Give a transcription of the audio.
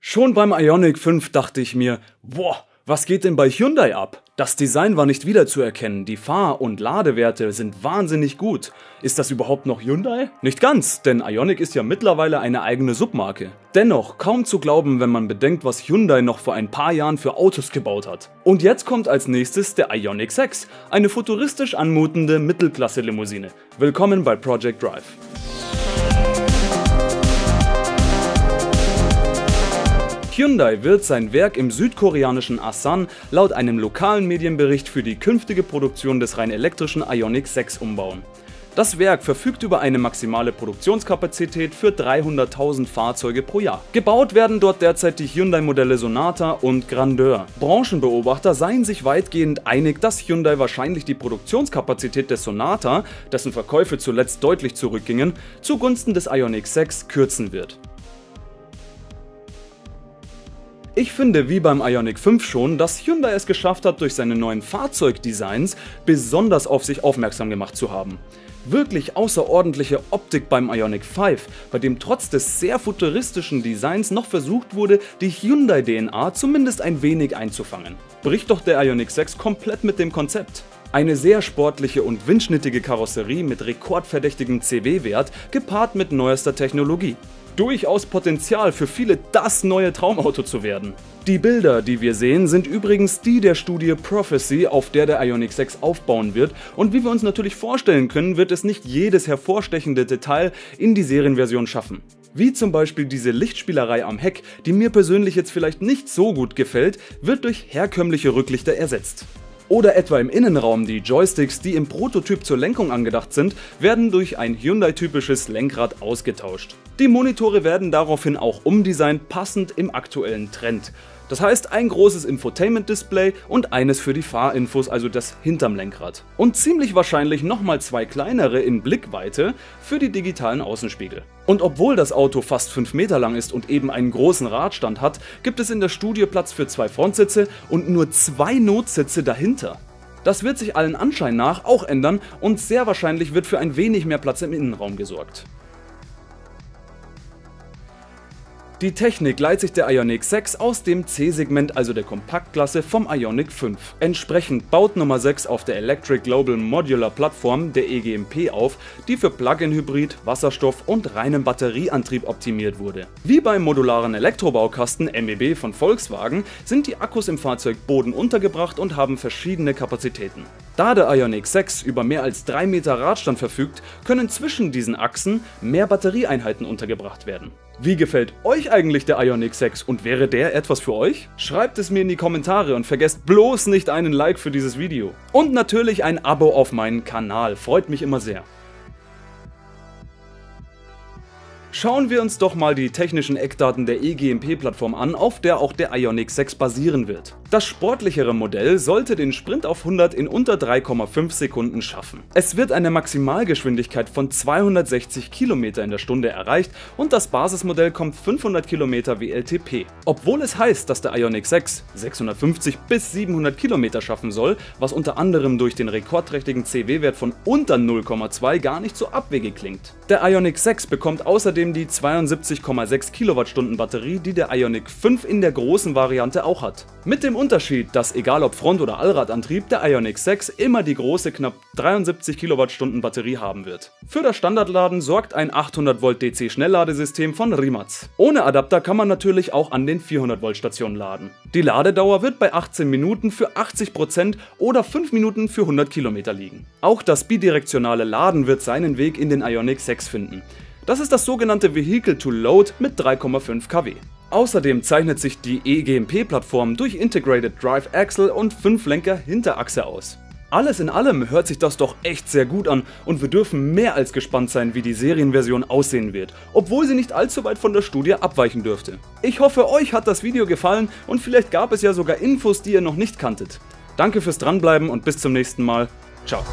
Schon beim Ioniq 5 dachte ich mir, boah, was geht denn bei Hyundai ab? Das Design war nicht wiederzuerkennen, die Fahr- und Ladewerte sind wahnsinnig gut. Ist das überhaupt noch Hyundai? Nicht ganz, denn Ioniq ist ja mittlerweile eine eigene Submarke. Dennoch kaum zu glauben, wenn man bedenkt, was Hyundai noch vor ein paar Jahren für Autos gebaut hat. Und jetzt kommt als nächstes der Ioniq 6, eine futuristisch anmutende Mittelklasse-Limousine. Willkommen bei Project Drive. Hyundai wird sein Werk im südkoreanischen Asan laut einem lokalen Medienbericht für die künftige Produktion des rein elektrischen Ioniq 6 umbauen. Das Werk verfügt über eine maximale Produktionskapazität für 300.000 Fahrzeuge pro Jahr. Gebaut werden dort derzeit die Hyundai-Modelle Sonata und Grandeur. Branchenbeobachter seien sich weitgehend einig, dass Hyundai wahrscheinlich die Produktionskapazität des Sonata, dessen Verkäufe zuletzt deutlich zurückgingen, zugunsten des Ioniq 6 kürzen wird. Ich finde, wie beim Ioniq 5 schon, dass Hyundai es geschafft hat, durch seine neuen Fahrzeugdesigns besonders auf sich aufmerksam gemacht zu haben. Wirklich außerordentliche Optik beim Ioniq 5, bei dem trotz des sehr futuristischen Designs noch versucht wurde, die Hyundai-DNA zumindest ein wenig einzufangen. Bricht doch der Ioniq 6 komplett mit dem Konzept. Eine sehr sportliche und windschnittige Karosserie mit rekordverdächtigem CW-Wert, gepaart mit neuester Technologie. Durchaus Potenzial für viele das neue Traumauto zu werden. Die Bilder, die wir sehen, sind übrigens die der Studie Prophecy, auf der der Ioniq 6 aufbauen wird, und wie wir uns natürlich vorstellen können, wird es nicht jedes hervorstechende Detail in die Serienversion schaffen. Wie zum Beispiel diese Lichtspielerei am Heck, die mir persönlich jetzt vielleicht nicht so gut gefällt, wird durch herkömmliche Rücklichter ersetzt. Oder etwa im Innenraum die Joysticks, die im Prototyp zur Lenkung angedacht sind, werden durch ein Hyundai-typisches Lenkrad ausgetauscht. Die Monitore werden daraufhin auch umdesignt, passend im aktuellen Trend. Das heißt, ein großes Infotainment-Display und eines für die Fahrinfos, also das hinterm Lenkrad. Und ziemlich wahrscheinlich nochmal zwei kleinere in Blickweite für die digitalen Außenspiegel. Und obwohl das Auto fast 5 Meter lang ist und eben einen großen Radstand hat, gibt es in der Studie Platz für 2 Frontsitze und nur 2 Notsitze dahinter. Das wird sich allen Anschein nach auch ändern und sehr wahrscheinlich wird für ein wenig mehr Platz im Innenraum gesorgt. Die Technik leiht sich der Ioniq 6 aus dem C-Segment, also der Kompaktklasse vom Ioniq 5. Entsprechend baut Nummer 6 auf der Electric Global Modular Plattform der EGMP auf, die für Plug-in-Hybrid, Wasserstoff und reinen Batterieantrieb optimiert wurde. Wie beim modularen Elektrobaukasten MEB von Volkswagen sind die Akkus im Fahrzeug bodenuntergebracht und haben verschiedene Kapazitäten. Da der Ioniq 6 über mehr als 3 Meter Radstand verfügt, können zwischen diesen Achsen mehr Batterieeinheiten untergebracht werden. Wie gefällt euch eigentlich der Ioniq 6 und wäre der etwas für euch? Schreibt es mir in die Kommentare und vergesst bloß nicht einen Like für dieses Video. Und natürlich ein Abo auf meinen Kanal, freut mich immer sehr. Schauen wir uns doch mal die technischen Eckdaten der EGMP-Plattform an, auf der auch der Ioniq 6 basieren wird. Das sportlichere Modell sollte den Sprint auf 100 in unter 3,5 Sekunden schaffen. Es wird eine Maximalgeschwindigkeit von 260 km in der Stunde erreicht und das Basismodell kommt 500 km WLTP. Obwohl es heißt, dass der Ioniq 6 650 bis 700 km schaffen soll, was unter anderem durch den rekordträchtigen CW-Wert von unter 0,2 gar nicht so abwegig klingt. Der Ioniq 6 bekommt außerdem die 72,6 Kilowattstunden Batterie, die der Ioniq 5 in der großen Variante auch hat. Mit dem Unterschied, dass egal ob Front- oder Allradantrieb, der Ioniq 6 immer die große knapp 73 Kilowattstunden Batterie haben wird. Für das Standardladen sorgt ein 800 Volt DC Schnellladesystem von Rimac. Ohne Adapter kann man natürlich auch an den 400 Volt Stationen laden. Die Ladedauer wird bei 18 Minuten für 80% oder 5 Minuten für 100 Kilometer liegen. Auch das bidirektionale Laden wird seinen Weg in den Ioniq 6 finden. Das ist das sogenannte Vehicle to Load mit 3,5 kW. Außerdem zeichnet sich die EGMP-Plattform durch Integrated Drive Axle und 5-Lenker-Hinterachse aus. Alles in allem hört sich das doch echt sehr gut an und wir dürfen mehr als gespannt sein, wie die Serienversion aussehen wird, obwohl sie nicht allzu weit von der Studie abweichen dürfte. Ich hoffe, euch hat das Video gefallen und vielleicht gab es ja sogar Infos, die ihr noch nicht kanntet. Danke fürs Dranbleiben und bis zum nächsten Mal. Ciao.